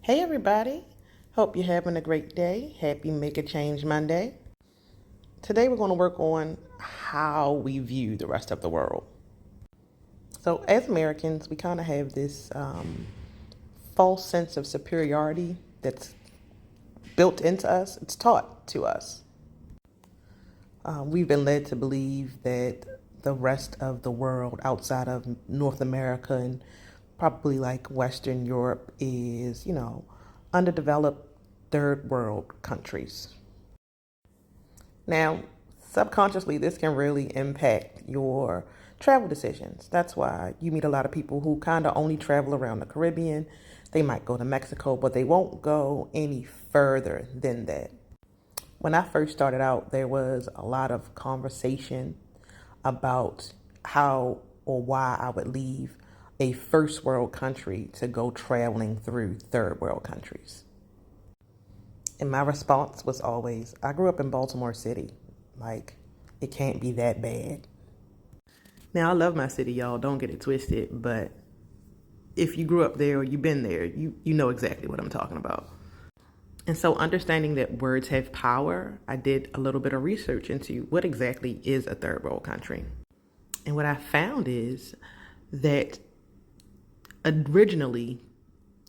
Hey everybody, hope you're having a great day. Happy Make a Change Monday. Today we're going to work on how we view the rest of the world. So as Americans, we kind of have this false sense of superiority that's built into us. It's taught to us. We've been led to believe that the rest of the world outside of North America and probably like Western Europe is, underdeveloped third world countries. Now, subconsciously, this can really impact your travel decisions. That's why you meet a lot of people who kind of only travel around the Caribbean. They might go to Mexico, but they won't go any further than that. When I first started out, there was a lot of conversation about how or why I would leave a first world country to go traveling through third world countries. And my response was always, I grew up in Baltimore City. Like, it can't be that bad. Now, I love my city, y'all. Don't get it twisted. But if you grew up there or you've been there, you know exactly what I'm talking about. And so understanding that words have power, I did a little bit of research into what exactly is a third world country. And what I found is that originally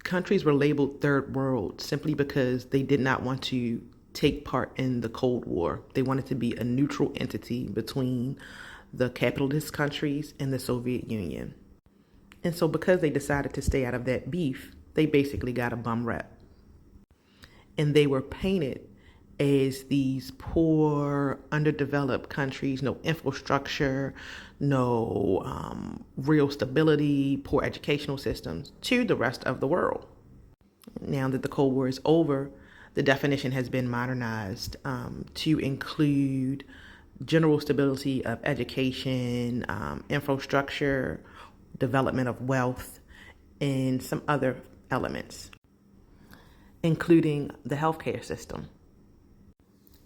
countries were labeled third world simply because they did not want to take part in the Cold War. They wanted to be a neutral entity between the capitalist countries and the Soviet Union. And so because they decided to stay out of that beef, they basically got a bum rap. And they were painted as these poor, underdeveloped countries, no infrastructure, no real stability, poor educational systems to the rest of the world. Now that the Cold War is over, the definition has been modernized to include general stability of education, infrastructure, development of wealth, and some other elements, including the healthcare system.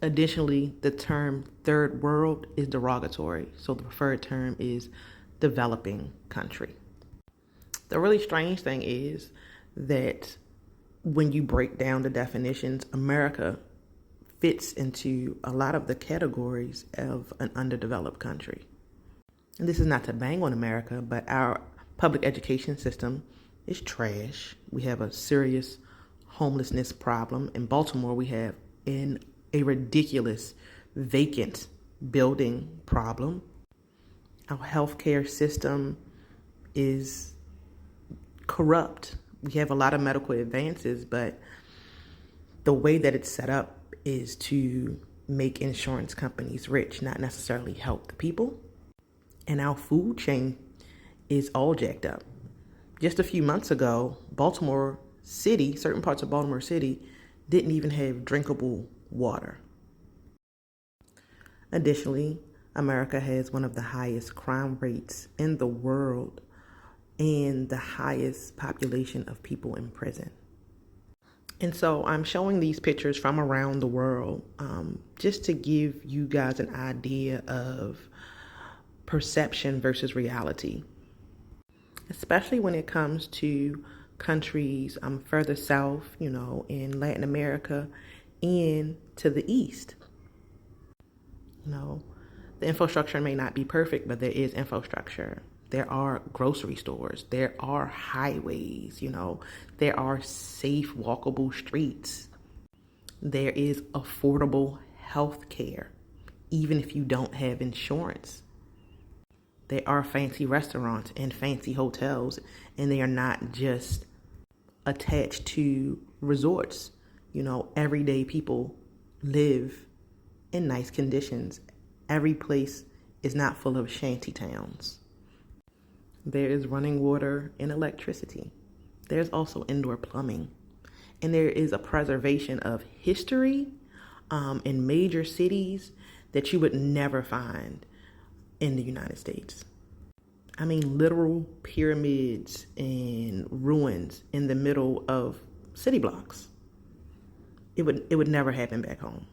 Additionally, the term third world is derogatory, so the preferred term is developing country. The really strange thing is that when you break down the definitions, America fits into a lot of the categories of an underdeveloped country. And this is not to bang on America, but our public education system is trash. We have a serious homelessness problem. In Baltimore, we have a ridiculous vacant building problem. Our healthcare system is corrupt. We have a lot of medical advances, but the way that it's set up is to make insurance companies rich, not necessarily help the people. And our food chain is all jacked up. Just a few months ago, Baltimore City, certain parts of Baltimore City, didn't even have drinkable water. Additionally, America has one of the highest crime rates in the world and the highest population of people in prison. And so I'm showing these pictures from around the world just to give you guys an idea of perception versus reality, especially when it comes to countries further south, in Latin America and to the east. The infrastructure may not be perfect, but there is infrastructure. There are grocery stores. There are highways, there are safe, walkable streets. There is affordable health care, even if you don't have insurance. There are fancy restaurants and fancy hotels, and they are not just attached to resorts. Everyday people live in nice conditions. Every place is not full of shanty towns. There is running water and electricity. There's also indoor plumbing. And there is a preservation of history in major cities that you would never find in the United States. I mean, literal pyramids and ruins in the middle of city blocks. It would never happen back home.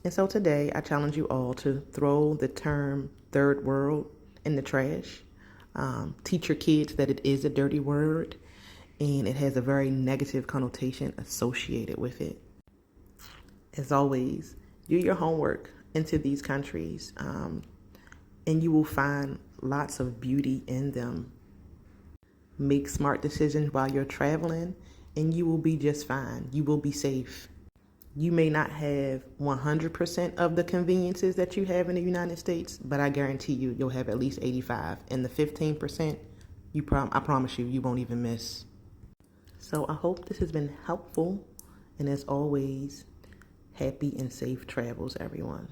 And so today, I challenge you all to throw the term third world in the trash. Teach your kids that it is a dirty word and it has a very negative connotation associated with it. As always, do your homework into these countries, and you will find lots of beauty in them. Make smart decisions while you're traveling, and you will be just fine. You will be safe. You may not have 100% of the conveniences that you have in the United States, but I guarantee you'll have at least 85. And the 15%, I promise you won't even miss. So I hope this has been helpful. And as always, happy and safe travels, everyone.